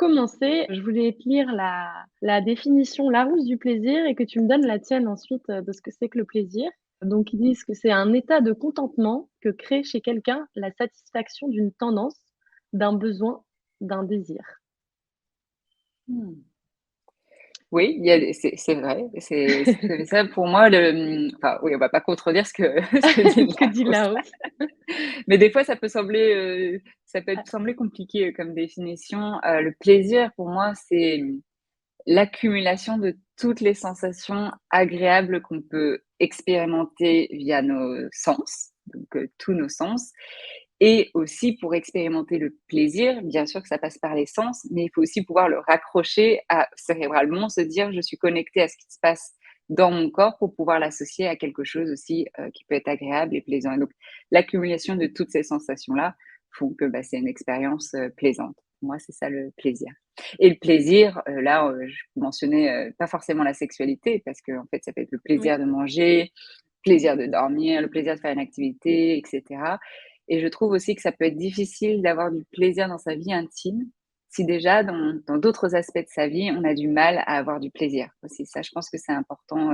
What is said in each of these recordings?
commencer, je voulais te lire la définition Larousse du plaisir et que tu me donnes la tienne ensuite, de ce que c'est que le plaisir. Donc ils disent que c'est un état de contentement que crée chez quelqu'un la satisfaction d'une tendance, d'un besoin, d'un désir. Hmm. Oui, c'est vrai. C'est ça pour moi. Enfin, oui, on va pas contredire ce que, ce que dit Que dit Larousse. Larousse? Mais des fois, ça peut sembler compliqué comme définition. Le plaisir, pour moi, c'est l'accumulation de toutes les sensations agréables qu'on peut expérimenter via nos sens, donc tous nos sens. Et aussi pour expérimenter le plaisir, bien sûr que ça passe par les sens, mais il faut aussi pouvoir le raccrocher à cérébralement, se dire: «Je suis connecté à ce qui se passe dans mon corps» pour pouvoir l'associer à quelque chose aussi, qui peut être agréable et plaisant et donc l'accumulation de toutes ces sensations-là font que, bah, c'est une expérience, plaisante. Pour moi, c'est ça le plaisir et le plaisir, là, je mentionnais, pas forcément la sexualité parce qu'en fait, ça peut être le Oui. plaisir de manger, plaisir de dormir, le plaisir de faire une activité et cetera et je trouve aussi que ça peut être difficile d'avoir du plaisir dans sa vie intime, si déjà dans d'autres aspects de sa vie, on a du mal à avoir du plaisir. Aussi ça, je pense que c'est important,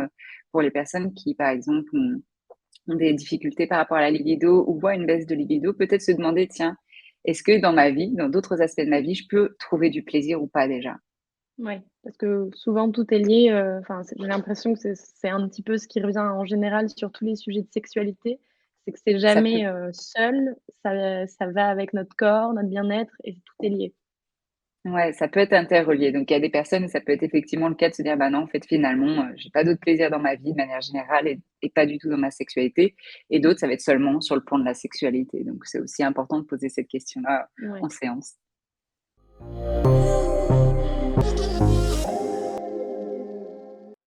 pour les personnes qui, par exemple, ont des difficultés par rapport à la libido ou voient une baisse de libido, peut-être se demander: «Tiens, est-ce que dans ma vie, dans d'autres aspects de ma vie, je peux trouver du plaisir ou pas déjà?» Ouais, parce que souvent tout est lié, enfin, j'ai l'impression que c'est un petit peu ce qui revient en général sur tous les sujets de sexualité, c'est que c'est Ça peut jamais, seul, ça va avec notre corps, notre bien-être et tout est lié. Ouais, ça peut être interrelié. Donc il y a des personnes, ça peut être effectivement le cas de se dire: «Bah non, en fait, finalement, j'ai pas d'autre plaisir dans ma vie de manière générale et pas du tout dans ma sexualité» et d'autres, ça va être seulement sur le plan de la sexualité. Donc c'est aussi important de poser cette question-là Ouais. en séance.